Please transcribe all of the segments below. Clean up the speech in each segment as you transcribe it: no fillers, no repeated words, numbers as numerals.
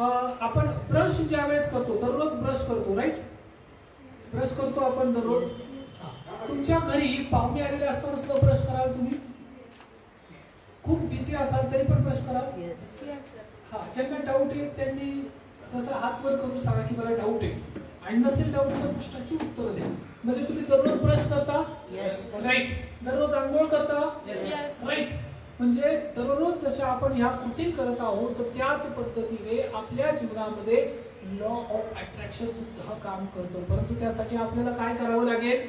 आपण ब्रश ज्या वेळेस करतो, दररोज ब्रश करतो, राईट? ब्रश करतो आपण दररोज. तुमच्या घरी पाहुणे आलेले असताना सुद्धा ब्रश कराल तुम्ही? खूप बिझी असाल तरी पण ब्रश कराल? हा, ज्यांना डाऊट आहे त्यांनी तसं हात वर करून सांगा की मला डाऊट आहे, आणि नसेल डाऊट तर प्रश्नाची उत्तरं द्या. म्हणजे तुम्ही दररोज ब्रश करता, राईट? दररोज आंघोळ करता, राईट? म्हणजे दररोज जशा आपण ह्या कृती करत आहोत तर त्याच पद्धतीने आपल्या जीवनामध्ये लॉ ऑफ अट्रॅक्शन सुद्धा काम करतो. परंतु त्यासाठी आपल्याला काय करावं लागेल?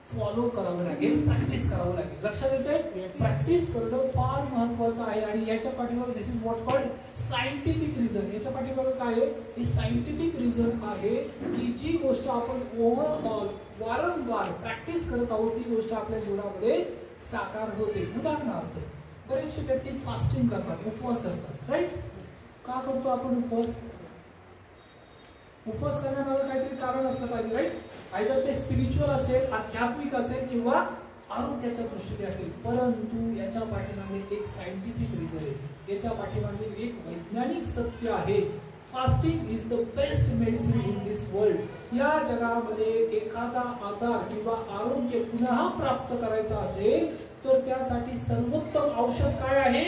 फॉलो करावं लागेल, प्रॅक्टिस करावं लागेल. लक्षात येते? प्रॅक्टिस करणं फार महत्वाचं आहे. आणि याच्या पाठीमागे this is what called scientific reason. याच्या पाठीमागे काय आहे? हे सायंटिफिक रिझन आहे की जी गोष्ट आपण ओव्हरऑल वारंवार प्रॅक्टिस करत आहोत ती गोष्ट आपल्या जीवनामध्ये साकार होते. उदाहरणार्थ बरेचसे व्यक्ती फास्टिंग करतात, उपवास करतात, राईट? का करतो आपण उपवास? उपवास करण्यामागे काहीतरी कारण असलं पाहिजे, राईट? आयदर ते स्पिरिच्युअल असेल, आध्यात्मिक असेल किंवा आरोग्याच्या दृष्टीने असेल. परंतु याच्या पाठीमागे एक सायंटिफिक रिझन आहे, याच्या पाठीमागे एक वैज्ञानिक सत्य आहे. Fasting is the best medicine in this world. या जगामध्ये एखादा आजार किंवा आरोग्य पुन्हा प्राप्त करायचं असेल तर त्यासाठी सर्वोत्तम औषध काय आहे?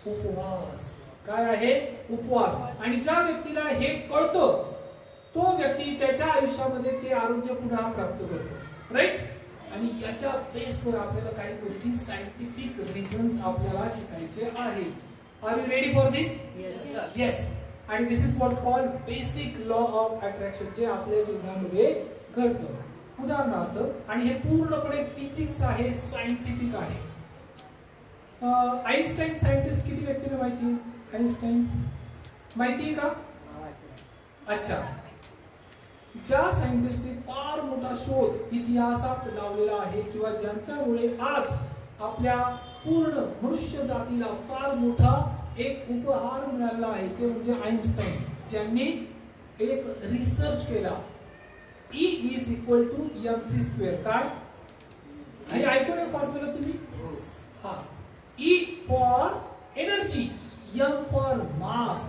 उपवास. काय आहे? उपवास. आणि ज्या व्यक्तीला हे कळतं तो व्यक्ती त्याच्या आयुष्यामध्ये ते आरोग्य पुन्हा प्राप्त करतो, राईट? आणि याच्या बेसवर आपल्याला काही गोष्टी सायंटिफिक रिझन्स आपल्याला शिकायचे आहेत. Are you ready for this? Yes. आणि this is what called basic law of attraction, जे आपल्या जीवनामध्ये घडतं. उदाहरणार्थ, आणि हे पूर्णपणे फिजिक्स आहे, सायंटिफिक आहे. आईन्स्टाईन सायंटिस्ट किती व्यक्तीला माहिती आहे? आईन्स्टाईन माहिती आहे का? अच्छा. ज्या सायंटिस्टने फार मोठा शोध इतिहासात लावलेला आहे किंवा ज्यांच्यामुळे आज आपल्या पूर्ण मनुष्य जातीला फार मोठा एक उपहार मिळाला आहे ते म्हणजे आईन्स्टाईन, ज्यांनी एक रिसर्च केला. E is equal to mc square. काय हे ऐकून आहे फॉर्म्युला तुम्ही? हा, E for energy, M for mass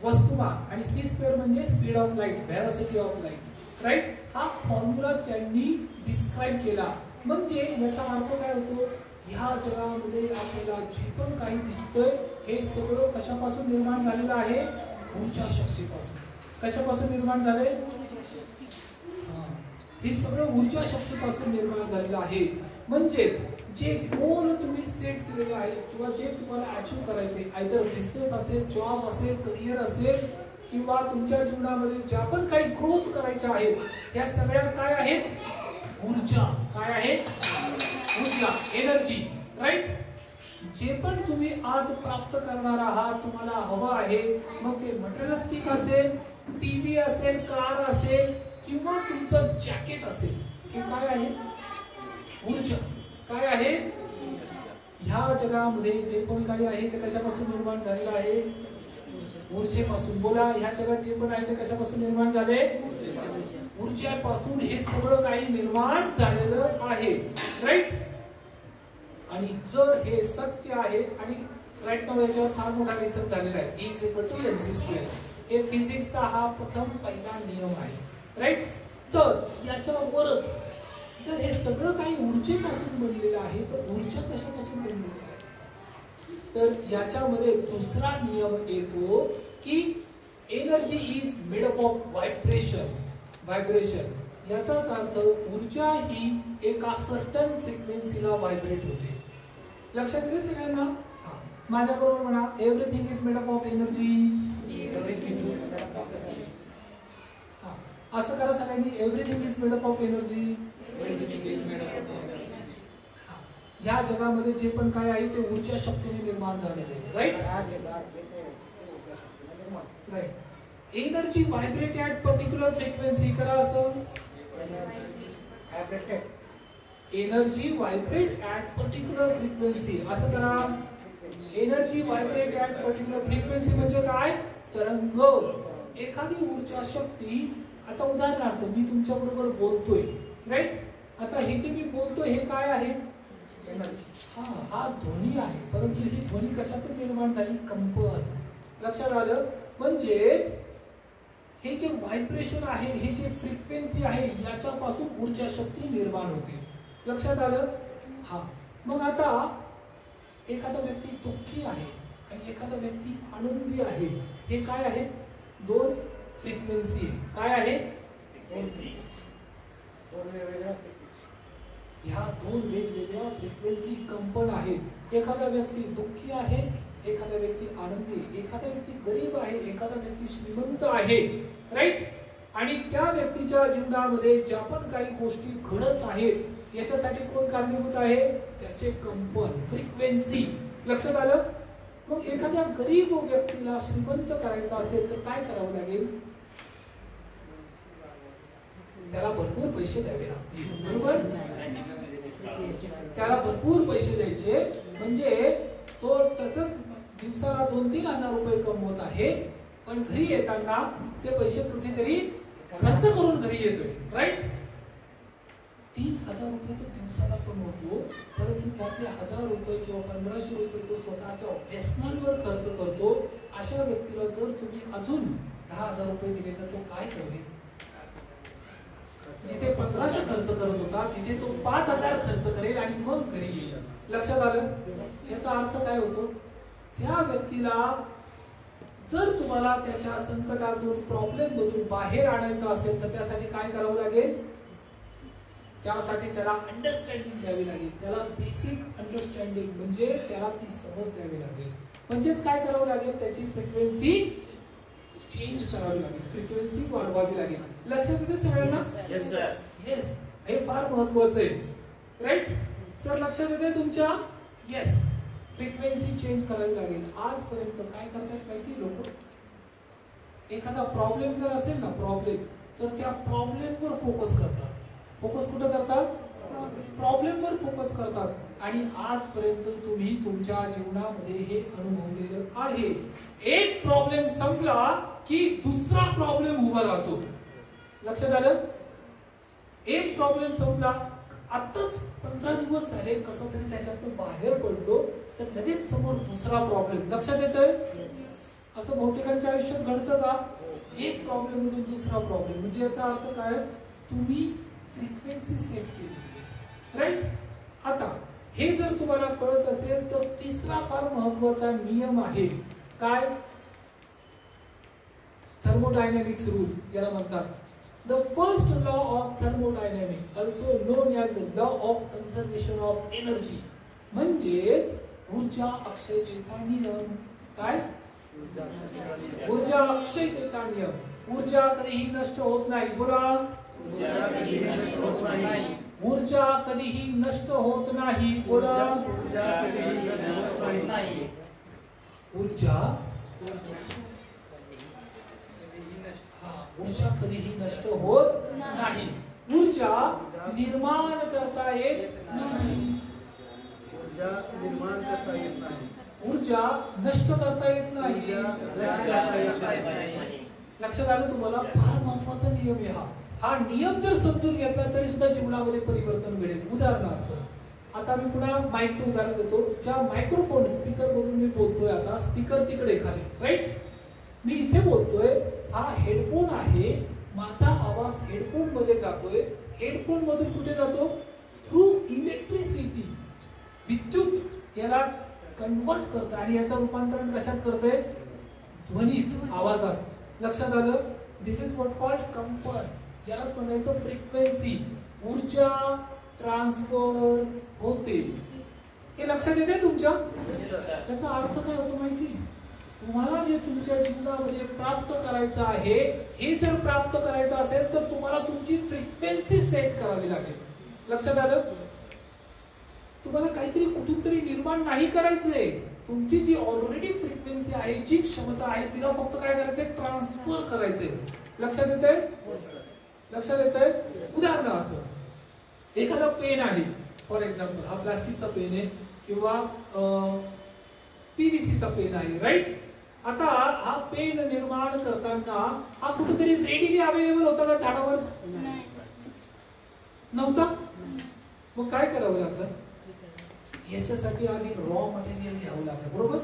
वस्तुमान, आणि C स्क्वेअर म्हणजे speed of light, velocity of light, right? हा फॉर्म्युला त्यांनी डिस्क्राइब केला. म्हणजे याचा अर्थ काय होतो? ह्या जगामध्ये आपल्याला जे पण काही दिसतंय हे सगळं कशापासून निर्माण झालेलं आहे? ऊर्जा शक्तीपासून. कशापासून निर्माण झाले? हे सगळं ऊर्जा शक्तीपासून निर्माण झालेलं आहे. म्हणजेच जे गोल तुम्ही सेट केलेले आहेत किंवा जे तुम्हाला अचीव करायचे, आयदर बिझनेस असेल, जॉब असेल, करिअर असेल किंवा तुमच्या जीवनामध्ये ज्या पण काही ग्रोथ करायच्या आहेत या सगळ्या काय आहेत? ऊर्जा. काय आहे? ऊर्जा, एनर्जी, राईट? जे पण तुम्ही आज प्राप्त करणार आहात, तुम्हाला हवं आहे, मग ते मटेरियलिस्टिक असेल, टीव्ही असेल, कार असेल किंवा तुमचं जॅकेट असेल, हे काय आहे? ऊर्जा. काय आहे? ह्या जगामध्ये जे पण काही आहे ते कशापासून निर्माण झालेलं आहे? ऊर्जेपासून. बोला, ह्या जगात जे पण आहे ते कशापासून निर्माण झाले? ऊर्जेपासून हे सगळं काही निर्माण झालेलं आहे, राईट? आणि जर हे सत्य आहे, आणि राईट नाव याच्यावर फार मोठा रिसर्च झालेला आहे, E is equal to mc square. हे फिजिक्सचा हा प्रथम पहिला नियम आहे, राईट? तर याच्यावरच जर हे सगळं काही ऊर्जेपासून बनलेलं आहे तर ऊर्जा कशापासून बनलेली आहे? तर याच्यामध्ये दुसरा नियम येतो की energy is made up of vibration. Vibration याचाच अर्थ ऊर्जा ही एका सर्टन फ्रिक्वेन्सीला व्हायब्रेट होते. लक्षात येते सगळ्यांना? माझ्या बरोबर म्हणा, everything is made up of energy. असं करा सगळ्यांनी, everything is made up of energy. ह्या जगामध्ये जे पण काय आहे ते ऊर्जा शक्तीने निर्माण झालेले आहे, right? Right. Energy vibrate at particular frequency. करा असं, energy vibrate at particular frequency. असं करा, energy vibrate at particular frequency म्हणजे काय? तरंग. एखादी ऊर्जा शक्ती, आता उदाहरणार्थ मी तुमच्या बरोबर बोलतोय, राईट? आता हे जे मी बोलतोय हे काय आहे? एनर्जी. हा ध्वनी आहे, परंतु ही ध्वनी कशातून निर्माण झाली? कंपन. लक्षात आलं? म्हणजेच हे जे व्हायब्रेशन आहे, हे जे फ्रिक्वेन्सी आहे, याच्यापासून ऊर्जा शक्ती निर्माण होते. लक्षात आलं? हा. मग आता एखादा व्यक्ती दुःखी आहे आणि एखादा व्यक्ती आनंदी आहे, हे काय आहेत? दोन फ्रिक्वेन्सी. काय आहे? ह्या दोन वेगवेगळ्या फ्रिक्वेन्सी कंपन आहेत. एखादा व्यक्ती दुःखी आहे, एखादा व्यक्ती आनंदी, एखादा व्यक्ती गरीब आहे, एखादा व्यक्ती श्रीमंत आहे, राईट? आणि त्या व्यक्तीच्या जीवनामध्ये ज्या पण काही गोष्टी घडत आहेत याच्यासाठी कोण कारणीभूत आहे? त्याचे कंपन, फ्रिक्वेन्सी. लक्षात आलं? मग एखाद्या गरीब व्यक्तीला श्रीमंत करायचं असेल तर काय करावं लागेल? त्याला भरपूर पैसे द्यावे लागतील, बरोबर? त्याला भरपूर पैसे द्यायचे, म्हणजे तो तसंच दिवसाला 2-3 हजार रुपये कमवत आहे, पण घरी येताना ते पैसे कुठेतरी खर्च करून घरी येतोय, राईट? 3,000 रुपये तो दिवसाला कमवतो, परंतु त्यातले 1,000 रुपये किंवा 1,500 रुपये तो स्वतःच्या व्यसनांवर खर्च करतो. अशा व्यक्तीला जर तुम्ही अजून 10,000 रुपये दिले तर तो काय करेल? जिथे 1,500 खर्च करत होता तिथे तो 5,000 खर्च करेल आणि मग घरी येईल. लक्षात आलं? याचा अर्थ काय होतो? त्या व्यक्तीला जर तुम्हाला त्याच्या संकटातून, प्रॉब्लेम मधून बाहेर आणायचं असेल तर त्यासाठी काय करावं लागेल? त्यासाठी त्याला अंडरस्टँडिंग द्यावी लागेल. त्याला बेसिक अंडरस्टँडिंग म्हणजे त्याला ती समज द्यावी लागेल. म्हणजेच काय करावं लागेल? त्याची फ्रिक्वेन्सी चेंज करावी लागेल, फ्रिक्वेन्सी वाढवावी लागेल. लक्षात येते सगळ्यांना? Yes sir. येस, हे फार महत्वाचं आहे, राईट सर? लक्षात येते तुमच्या? येस, फ्रिक्वेन्सी चेंज करावी लागेल. आजपर्यंत काय करतात माहिती लोक? एखादा प्रॉब्लेम जर असेल ना, प्रॉब्लेम, तर त्या प्रॉब्लेमवर फोकस करतात. फोकस कुठं करतात? प्रॉब्लेमवर फोकस करतात. आणि आजपर्यंत तुम्ही तुमच्या जीवनामध्ये हे अनुभवलेलं आहे. एक प्रॉब्लेम संपला की दुसरा प्रॉब्लेम उभा राहतो. लक्षात आलं? एक प्रॉब्लेम संपला, आत्ताच 15 दिवस झाले कसं तरी त्याच्यातून बाहेर पडलो, तर लगेच समोर दुसरा प्रॉब्लेम. लक्षात येतंय? असं बहुतेकांच्या आयुष्यात घडतं का? एक प्रॉब्लेम मधून दुसरा प्रॉब्लेम. म्हणजे याचा अर्थ काय? तुम्ही फ्रिक्वेन्सी सेट केली, राईट? आता हे जर तुम्हाला कळत असेल तर तिसरा फार महत्वाचा नियम आहे. काय? थर्मोडायनॅमिक्स रूल याला म्हणतात. The first law of thermodynamics, also non as the law of conservation of energy, म्हणजेच ऊर्जा अक्षयतेचा नियम. काय? ऊर्जा अक्षयतेचा नियम. ऊर्जा कधीही नष्ट होत नाही. बोला. ऊर्जा कधीही नष्ट होत नाही. ऊर्जा कधीही नष्ट होत नाही. बोला. ऊर्जा कधीही नष्ट होत नाही. ऊर्जा कधीही नष्ट होत नाही. ऊर्जा निर्माण करता येत नाही. ऊर्जा निर्माण करता येत नाही. ऊर्जा नष्ट करता येत नाही. लक्षात आलं तुम्हाला? फार महत्वाचा नियम आहे हा. हा नियम जर समजून घेतला तरी सुद्धा जीवनामध्ये परिवर्तन घडेल. उदाहरणार्थ, आता मी पुन्हा माईकचं उदाहरण देतो. ज्या मायक्रोफोन स्पीकर मधून मी बोलतोय, आता स्पीकर तिकडे खाली, राईट? मी इथे बोलतोय, हा हेडफोन आहे, माझा आवाज हेडफोन मध्ये जातोय. हेडफोन मधून कुठे जातो? थ्रू इलेक्ट्रिसिटी, विद्युत याला कन्वर्ट करतं आणि याचं रूपांतरण कशात करतंय? ध्वनीत, आवाजात. लक्षात आलं? दिस इज व्हॉट कॉल्ड कंपन. यालाच म्हणायचं फ्रिक्वेन्सी. ऊर्जा ट्रान्सफर होते. हे लक्षात येते तुमच्या? त्याचा अर्थ काय होतो माहिती? तुम्हाला जे तुमच्या जीवनामध्ये प्राप्त करायचं आहे, हे जर प्राप्त करायचं असेल तर तुम्हाला तुमची फ्रिक्वेन्सी सेट करावी लागेल. लक्षात आलं? तुम्हाला काहीतरी कुठून तरी निर्माण नाही करायचंय. तुमची जी ऑलरेडी फ्रिक्वेन्सी आहे, जी क्षमता आहे, तिला फक्त काय करायचंय? ट्रान्सफर करायचंय. लक्षात येतंय? लक्षात येतंय? उदाहरणार्थ, एखादा पेन आहे, फॉर एक्झाम्पल हा प्लास्टिकचा पेन आहे किंवा पीव्हीसीचा पेन आहे, राईट? आता हा पेन निर्माण करताना हा कुठेतरी रेडीली अवेलेबल होता का झाडावर? नव्हता. मग काय करावं लागलं? याच्यासाठी आधी रॉ मटेरियल घ्यावं लागलं, बरोबर?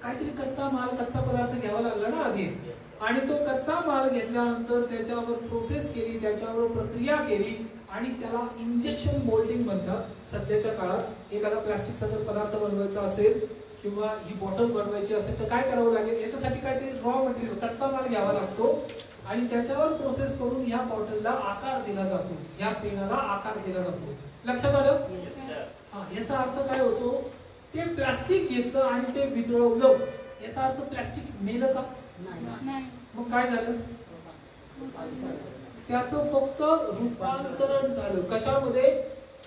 काहीतरी कच्चा पदार्थ घ्यावा लागला ना आधी, आणि तो कच्चा माल घेतल्यानंतर त्याच्यावर प्रोसेस केली, त्याच्यावर प्रक्रिया केली आणि त्याला इंजेक्शन मोल्डिंग म्हणतात. सध्याच्या काळात एखादा प्लास्टिकचा जर पदार्थ बनवायचा असेल किंवा ही बॉटल बनवायची असेल तर काय करावं लागेल, याच्यासाठी काहीतरी रॉ मटेरियल कच्चा माल घ्यावा लागतो आणि त्याच्यावर प्रोसेस करून ह्या बॉटलला आकार दिला जातो, ह्या पेनाला आकार दिला जातो. लक्षात आलं? हा, याचा अर्थ काय होतो, ते प्लास्टिक घेतलं आणि ते वितळवलं, याचा अर्थ प्लास्टिक मेलं का? मग काय झालं, त्याचं फक्त रूपांतरण झालं. कशामध्ये?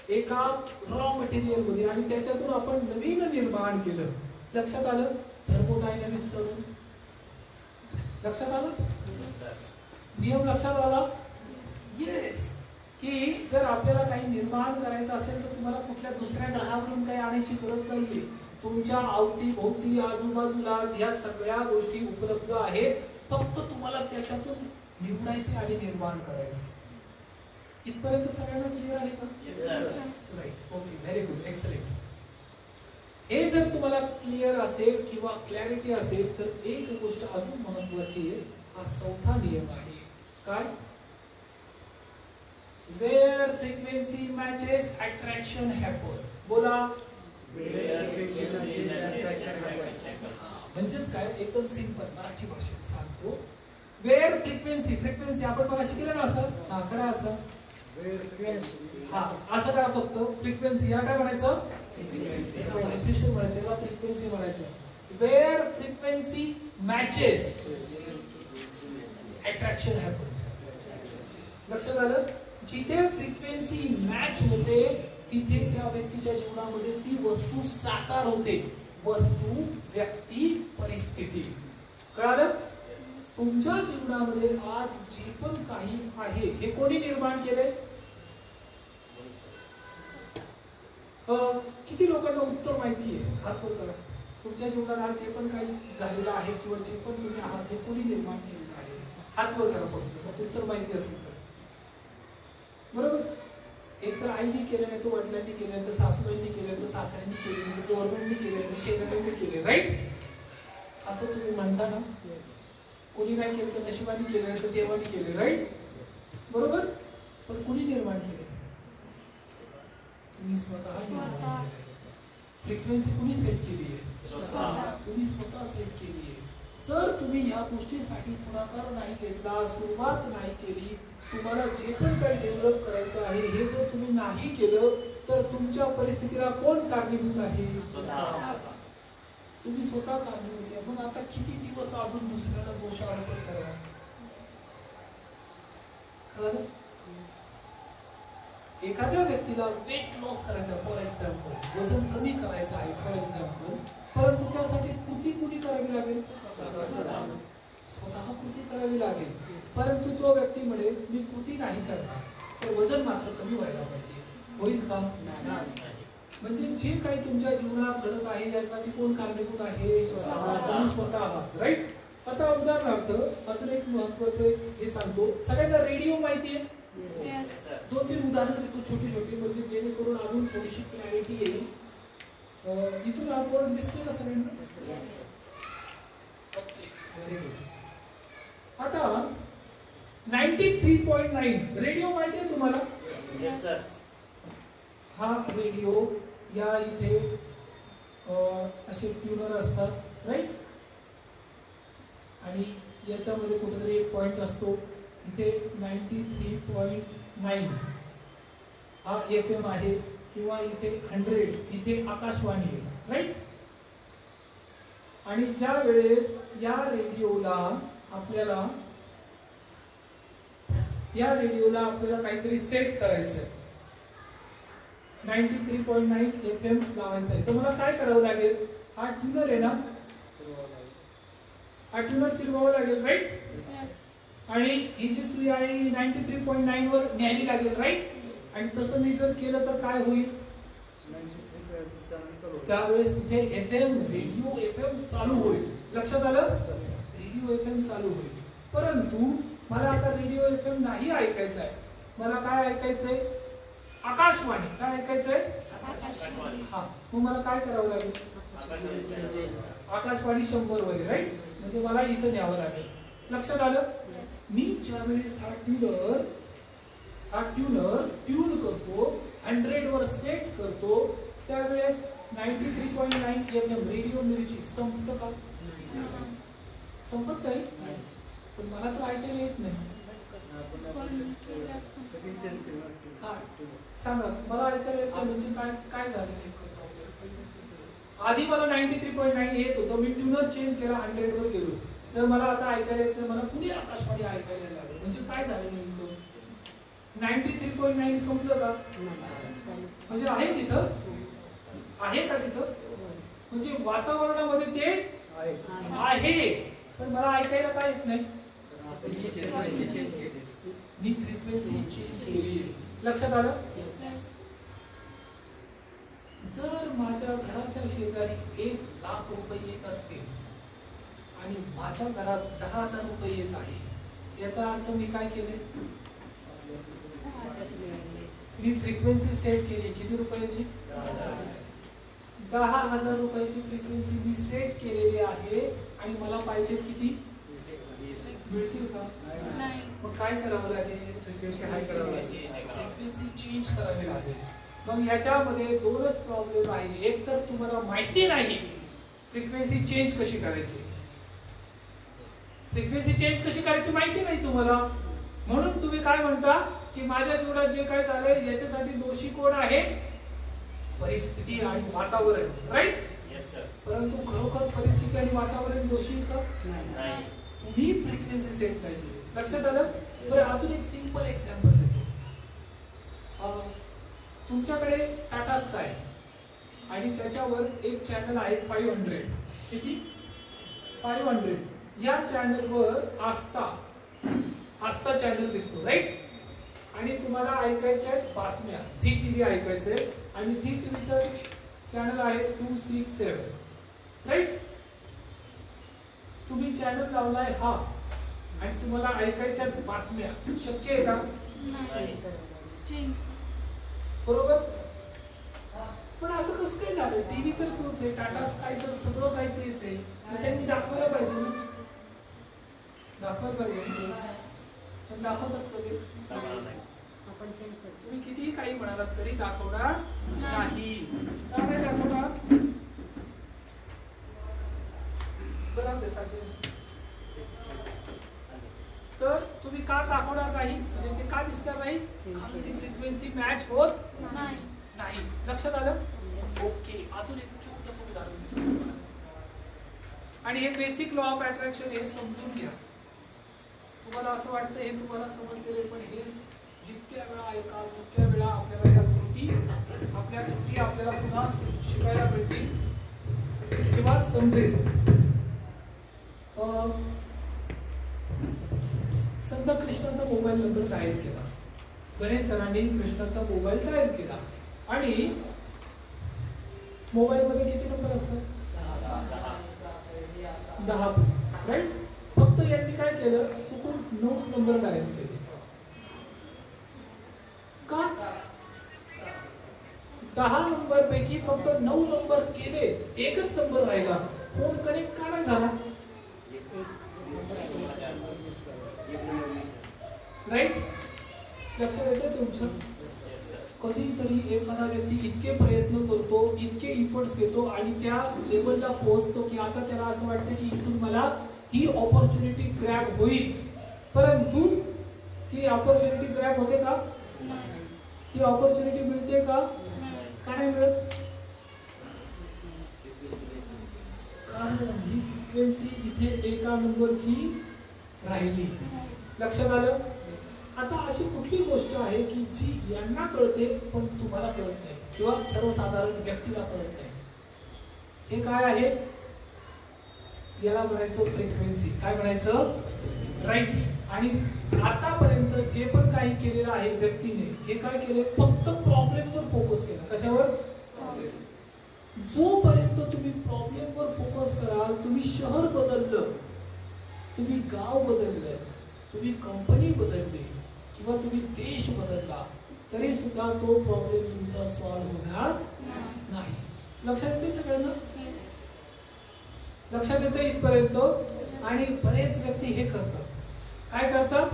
एका रॉ मटेरियल मध्ये, आणि त्याच्यातून आपण नवीन निर्माण केलं. लक्षात आलं? थर्मोडायनामिक्स लक्षात आलं? नियम लक्षात आला? येस. की जर आपल्याला काही निर्माण करायचं असेल तर तुम्हाला कुठल्या दुसऱ्या ग्रहावरून काही आणायची गरज नाहीये. तुमच्या अवतीभोवती आजूबाजूला या सगळ्या गोष्टी उपलब्ध आहेत, फक्त तुम्हाला त्याच्यातून निवडायचे आणि निर्माण करायचे. इथपर्यंत सगळ्यांना क्लिअर आहे का? Right, okay, very good, excellent. हे जर तुम्हाला क्लिअर असेल किंवा क्लॅरिटी असेल तर एक गोष्ट अजून महत्वाची आहे. हा चौथा नियम आहे. काय? Where frequency matches, attraction happen. बोला. म्हणजेच काय, एकदम सिंपल मराठी भाषेत सांगतो. Where frequency आपण मगाशी केलं ना असं, हा करा असं, हा असं करा फक्त. फ्रिक्वेन्सी याला काय म्हणायचं? व्हायब्रेशन म्हणायचं, याला फ्रिक्वेन्सी म्हणायचं. Where frequency matches, attraction happen. लक्षात आलं? जिथे फ्रिक्वेन्सी मॅच होते तिथे त्या व्यक्तीच्या जीवनामध्ये ती वस्तू साकार होते. वस्तू, व्यक्ती, परिस्थिती. कळालं? तुमच्या जीवनामध्ये आज जे पण काही आहे हे कोणी निर्माण केले? किती लोकांना उत्तर माहिती आहे? हात वर करा. तुमच्या जीवनात आज जे पण काही झालेलं आहे किंवा जे पण तुम्ही आहात हे कोणी निर्माण केलेलं आहे? हात वर करा फक्त. उत्तर माहिती असेल तर. बरोबर? एक तर आईने केलं नाही, तो वडिलांनी केलं नाही, तर सासूबाईंनी केलं नाही, तर सासऱ्यांनी केलं नाही, तर गव्हर्नमेंटनी केलं नाही, तर शेजाऱ्यांनी केले. राईट? असं तुम्ही म्हणता ना? कोणी नाही केलं तर नशिबाने केलं नाही, तर देवाने केले. राईट? बरोबर? पण कुणी निर्माण केले? तुम्ही स्वतः. फ्रिक्वेन्सी कुणी सेट केली आहे? तुम्ही स्वतः सेट केली आहे. जर तुम्ही या गोष्टीसाठी पुढाकार नाही घेतला, सुरुवात नाही केली, तुम्हाला जे पण काही डेव्हलप करायचं आहे हे जर तुम्ही नाही केलं तर तुमच्या परिस्थितीला कोण कारणीभूत आहे? तुम्ही स्वतः कारणीभूत आहे. मग आता किती दिवस अजून दुसऱ्याला दोषारोपण करा? कळलं? एखाद्या व्यक्तीला वेट लॉस करायचा, फॉर एक्झाम्पल वजन कमी करायचं आहे फॉर एक्झाम्पल, परंतु त्यासाठी कृती कुणी करावी लागेल? स्वतः कृती करावी लागेल. परंतु तो व्यक्ती म्हणेल मी कृती नाही करणार, तर वजन मात्र कमी व्हायला पाहिजे. होईल का? म्हणजे जे काही तुमच्या जीवनात घडत आहे यासाठी कोण कारणीभूत आहे? तुम्ही स्वतः आहात. राईट? आता उदाहरणार्थ अजून एक महत्वाचं हे सांगतो. सगळ्यांना रेडिओ माहिती आहे? 2-3 उदाहरणं देतो छोटी छोटी, म्हणजे जेणेकरून अजून थोडीशी क्लॅरिटी येईल. इथून हा बोर्ड दिसतोय ना सगळ्यांना? Okay, very good. आता 93.9 रेडिओ माहिती आहे तुम्हाला? Yes sir. हा रेडिओ, या इथे असे ट्यूनर असतात. राईट? आणि याच्यामध्ये कुठेतरी एक पॉइंट असतो. इथे 93.9 हा FM आहे, किंवा इथे 100 इथे आकाशवाणी आहे. राईट? आणि ज्या वेळेस या रेडिओला आपल्याला काहीतरी सेट करायचं आहे, 93.9 FM लावायचं आहे, तर मला काय करावं लागेल? हा ट्यूनर आहे ना, हा ट्यूनर फिरवावं लागेल. राईट? आणि ही जी सुई आहे 93.9 वर न्यायला लागेल. राईट? आणि तसं मी जर केलं तर काय होईल? त्यावेळेस तिथे FM, रेडिओ FM चालू होईल. लक्षात आलं? रेडिओ FM चालू होईल. परंतु मला आता रेडिओ FM नाही ऐकायचं आहे. मला काय ऐकायचंय? आकाशवाणी. काय ऐकायचंय? हा. मग मला काय करावं लागेल? आकाशवाणी 100 वगैरे, राईट? म्हणजे मला इथं न्यावं लागेल. लक्षात आलं? मी ज्यावेळेस हा ट्यूनर ट्यून करतो, 100 वर सेट करतो, त्यावेळेस 93.9 FM रेडिओ मिरची संपतं का? संपत नाही. पण मला तर ऐकायला येत नाही. हा सांगा, मला ऐकायला येत नाही म्हणजे काय झालं नेमकं प्रॉब्लेम? आधी मला 93.9 येत होतं, मी ट्यूनर चेंज केला, 100 वर गेलो, तर मला आता ऐकायला येत नाही, मला पुणे आकाशवाणी ऐकायला लागलं. म्हणजे काय झालं नेमकं? 93.9 संपलं का? म्हणजे आहे तिथं? आहे का तिथं? म्हणजे वातावरणामध्ये ते आहे, पण मला ऐकायला काय येत नाही? मी फ्रिक्वेन्सी चेंज केली. लक्षात आलं? जर माझ्या घराच्या शेजारी 1,00,000 रुपये येत असतील आणि माझ्या घरात 10,000 रुपये येत आहे, याचा अर्थ मी काय केले? मी फ्रिक्वेन्सी सेट केली. किती रुपयाची? 10,000 रुपयाची फ्रिक्वेन्सी मी सेट केलेली आहे आणि मला पाहिजे किती? मिळतील का? मग काय करावं लागेल? फ्रिक्वेन्सी चेंज करावी लागेल. मग याच्यामध्ये दोनच प्रॉब्लेम आहे. एक तर तुम्हाला माहिती नाही फ्रिक्वेन्सी चेंज कशी करायची. फ्रिक्वेन्सी चेंज कशी करायची माहिती नाही तुम्हाला, म्हणून तुम्ही काय म्हणता की माझ्या जीवनात जे काय झालंय याच्यासाठी दोषी कोण आहे? परिस्थिती आणि वातावरण, राईट? परंतु खरोखर परिस्थिती आणि वातावरण दोषी का? तुम्ही फ्रिक्वेन्सी सेट नाही केली. लक्षात आलं? बरं, अजून एक सिंपल एक्झाम्पल देतो. तुमच्याकडे टाटा स्काय आणि त्याच्यावर एक चॅनल आहे 500. किती? 500. या चॅनलवर आस्था चॅनल दिसतो, राईट? आणि तुम्हाला ऐकायच्या बातम्या, झी टीव्ही ऐकायचे आणि झी टीव्हीचं चॅनल आहे 267, राईट? तुम्ही चॅनल लावलाय हा आणि तुम्हाला ऐकायच्या बातम्या. शक्य आहे का? बरोबर? पण असं कसं काय झालं? टीव्ही तर तोच आहे, टाटा स्काय तर सगळं काही तेच आहे. मग त्यांनी दाखवायला पाहिजे ना, दाखवायला पाहिजे. पण दाखवतात कधी? तुम्ही कितीही काही म्हणालात तरी दाखवणार नाही. का नाही दाखवणार? तर तुम्ही का दाखवणार नाही? म्हणजे ते का दिसणार नाही? कारण ती फ्रिक्वेन्सी मॅच होत नाही. लक्षात आलं? ओके. अजून एक छोटंसं उदाहरण, आणि हे बेसिक लॉ ऑफ अट्रॅक्शन हे समजून घ्या. तुम्हाला असं वाटतं हे तुम्हाला समजलेले, पण हे जितक्या वेळा ऐका तितक्या वेळा आपल्याला या त्रुटी आपल्याला पुन्हा शिकायला मिळतील किंवा समजेल. समजा कृष्णाचा मोबाईल नंबर डायल केला, गणेश सरांनी कृष्णाचा मोबाईल डायल केला आणि मोबाईल मध्ये किती नंबर असतात? 10, राईट? फक्त यांनी काय केलं, चुकून 9 नंबर डायल केले. का? 10 नंबर पैकी फक्त 9 नंबर केले, एकच नंबर राहिला. फोन कनेक्ट का नाही झाला? राईट? लक्षात येते तुमचं? कधीतरी एखादा व्यक्ती इतके प्रयत्न करतो, इतके इफर्ट्स घेतो आणि त्या लेवलला पोहोचतो की आता त्याला असं वाटतं की इथून मला ही ऑपॉर्च्युनिटी ग्रॅब होईल, परंतु ती ऑपॉर्च्युनिटी ग्रॅब होते का? ती ऑपॉर्च्युनिटी मिळते का? का नाही मिळत? कारण ही फ्रिक्वेन्सी इथे एका नंबरची राहिली. लक्षात आलं? आता अशी कुठली गोष्ट आहे की जी यांना कळते पण तुम्हाला कळत नाही किंवा सर्वसाधारण व्यक्तीला कळत नाही? हे काय आहे? याला म्हणायचं फ्रिक्वेन्सी. काय म्हणायचं? राईट. आणि आतापर्यंत जे पण काही केलेलं आहे व्यक्तीने, हे काय केले? फक्त प्रॉब्लेमवर फोकस केला. कशावर? जोपर्यंत तुम्ही प्रॉब्लेमवर फोकस कराल, तुम्ही शहर बदललं, तुम्ही गाव बदललं, तुम्ही कंपनी बदलली किंवा तुम्ही देश बदलला, तरी सुद्धा तो प्रॉब्लेम तुमचा सॉल्व्ह होणार नाही. लक्षात येते सगळ्यांना? लक्षात येतं इथपर्यंत? आणि बरेच व्यक्ती हे करतात, काय करतात,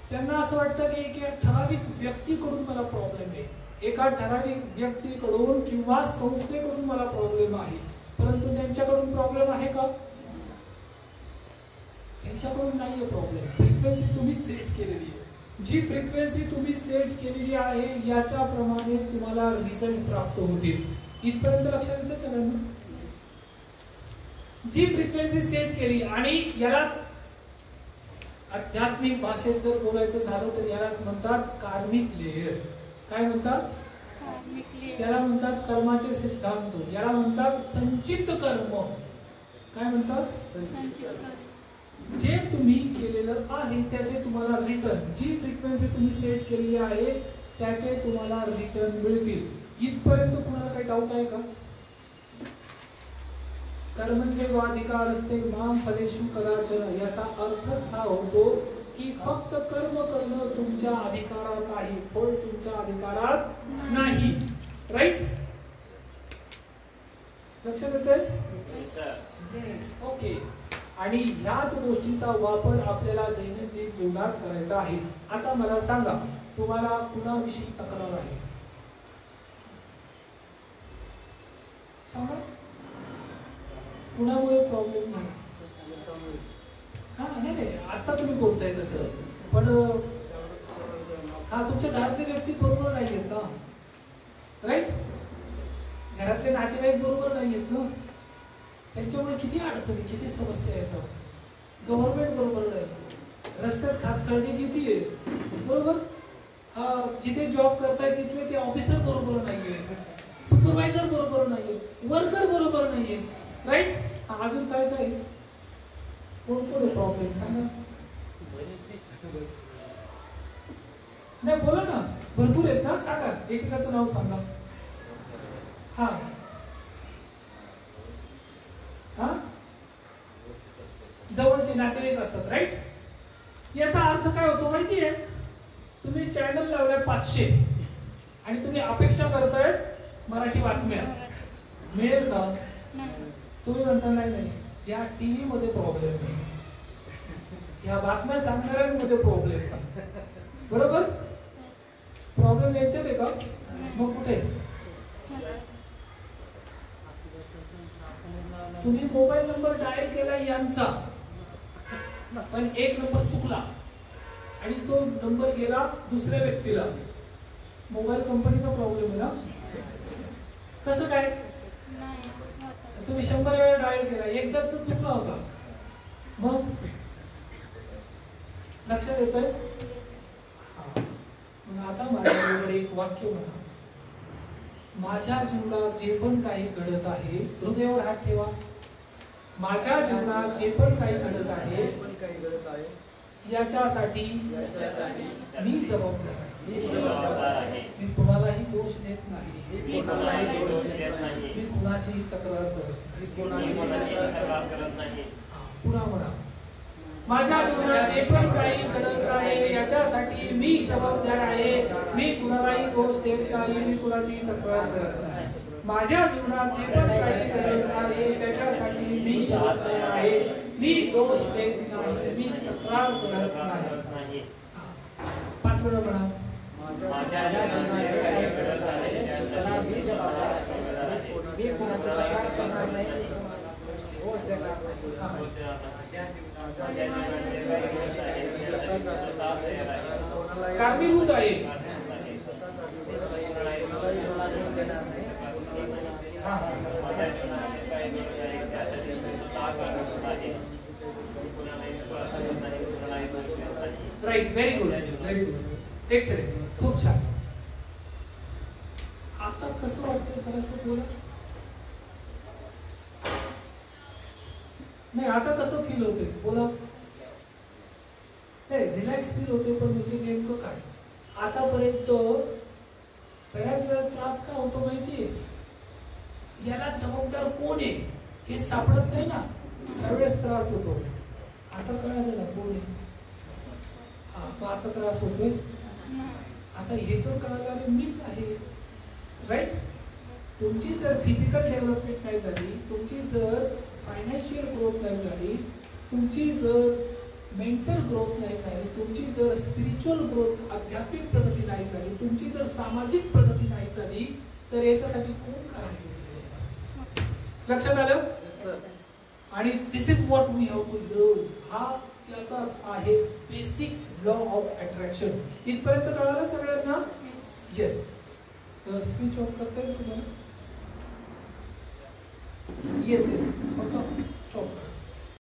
त्यांना असं वाटतं की एका ठराविक व्यक्तीकडून मला प्रॉब्लेम आहे, एका ठराविक व्यक्तीकडून किंवा संस्थेकडून मला प्रॉब्लेम आहे. परंतु त्यांच्याकडून प्रॉब्लेम आहे का? त्यांच्याकडून नाहीये प्रॉब्लेम. फ्रिक्वेन्सी तुम्ही सेट केलेली आहे. जी फ्रिक्वेन्सी तुम्ही सेट केलेली आहे याच्याप्रमाणे तुम्हाला रिझल्ट प्राप्त होतील. इथपर्यंत लक्षात येतं सगळ्यांना? जी फ्रिक्वेन्सी सेट केली, आणि यालाच आध्यात्मिक भाषेत जर बोलायचं झालं तर यालाच म्हणतात कार्मिक लेयर. काय म्हणतात? याला म्हणतात कर्माचे सिद्धांत, याला म्हणतात संचित कर्म. काय म्हणतात? संचित कर्म. जे तुम्ही केलेलं आहे त्याचे तुम्हाला रिटर्न, जी फ्रिक्वेन्सी तुम्ही सेट केलेली आहे त्याचे तुम्हाला रिटर्न मिळतील. इथपर्यंत तुम्हाला काही डाऊट आहे का? कर्मण्येवाधिकारस्ते मां फलेषु कदाचन, याचा अर्थच हा होतो की फक्त कर्म करणं तुमच्या अधिकारात आहे, फळ तुमच्या अधिकारात नाही. राईट? लक्षात येतंय? येस. ओके. आणि ह्याच गोष्टीचा वापर आपल्याला दैनंदिन जीवनात करायचा आहे. आता मला सांगा, तुम्हाला कुणाविषयी तक्रार आहे? सांगा, कुणामुळे प्रॉब्लेम झाला? हा नाही, आता तुम्ही बोलताय तसं, पण हा तुमच्या घरातले व्यक्ती बरोबर नाही आहेत ना? राईट? घरातले नातेवाईक बरोबर नाही आहेत ना? त्यांच्यामुळे किती अडचणी, किती समस्या येतात. गव्हर्नमेंट बरोबर नाही, रस्त्यात खाचखळगे किती आहे, बरोबर? जिथे जॉब करताय तिथले ते ऑफिसर बरोबर नाहीये, सुपरवायझर बरोबर नाहीये, वर्कर बरोबर नाहीये. राईट? अजून काय काय कोण प्रॉब्लेम सांगा? नाही बोला ना, भरपूर आहेत ना, सांगा, एकेकाचं नाव सांगा. हा हा जवळचे नातेवाईक असतात. राईट? याचा अर्थ काय होतो माहितीये? तुम्ही चॅनल लावलाय 500 आणि तुम्ही अपेक्षा करताय मराठी बातम्या, मिळेल का? तुम्ही म्हणता नाही, या टीव्ही मध्ये प्रॉब्लेम आहे, या बातम्या सांगणाऱ्यांमध्ये प्रॉब्लेम आहे. बरोबर? प्रॉब्लेम यांच्यात आहे का? मग कुठे? तुम्ही मोबाईल नंबर डायल केला यांचा, पण एक नंबर चुकला आणि तो नंबर गेला दुसऱ्या व्यक्तीला. मोबाईल कंपनीचा प्रॉब्लेम आहे ना? कसं काय? तुम्ही 100 वेळा डायल केला, एकदाच तर चुकला होता. मग लक्षात येतंय? मग आता माझ्याबरोबर एक वाक्य म्हणा, माझ्या जीवनात जे पण काही घडत आहे, हृदयावर हात ठेवा, माझ्या जीवनात जे पण काही घडत आहे याच्यासाठी मी जबाबदार आहे. मी कुणालाही दोष देत नाही, मी कुणाचीही तक्रार करत नाही. पुन्हा म्हणा, माझ्या जीवनात जे पण काही घडत आहे याच्यासाठी मी जबाबदार आहे, मी कुणालाही दोष देत नाही, मी कुणाची तक्रार करत नाही. माझ्या जीवनात जे पण काही घडत आहे त्याच्यासाठी मी जबाबदार आहे, मी दोष देत नाही, मी तक्रार करत नाही. 5 वेळा म्हणा, माझ्या जीवनात जे काही घडत आहे त्याच्यासाठी मी जबाबदार आहे, मी कुणाची तक्रार करणार नाही, दोष देणार नाही. कारणीभूत आहे. Right, very good, very good, excellent, खूप छान. आता कसं वाटतंय जरासं बोला. नाही, आता कसं फील होतंय बोला. नाही, रिलॅक्स फील होते, पण म्हणजे नेमकं काय? आतापर्यंत बऱ्याच वेळा त्रास का होतो माहितीये? याला जबाबदार कोण आहे हे सापडत नाही ना, त्यावेळेस त्रास होतो. आता कळालं ना कोण आहे? मग आता त्रास होतोय. आता हे तर कळालं मीच आहे. राईट? तुमची जर फिजिकल डेव्हलपमेंट नाही झाली, तुमची जर फायनान्शियल ग्रोथ नाही झाली, तुमची जर मेंटल ग्रोथ नाही झाली, तुमची जर स्पिरिच्युअल ग्रोथ आध्यात्मिक प्रगती नाही झाली, तुमची जर सामाजिक प्रगती नाही झाली, तर याच्यासाठी कोण कारणीभूत आहे? लक्षात आलं? आणि this is what we have to learn. हा त्याचाच आहे बेसिक लॉ ऑफ अट्रॅक्शन. इथपर्यंत कळालं सगळ्यांना? येस. तर स्पीच ऑफ करता येईल तुम्हाला? येस येस, फक्त स्टॉप करा.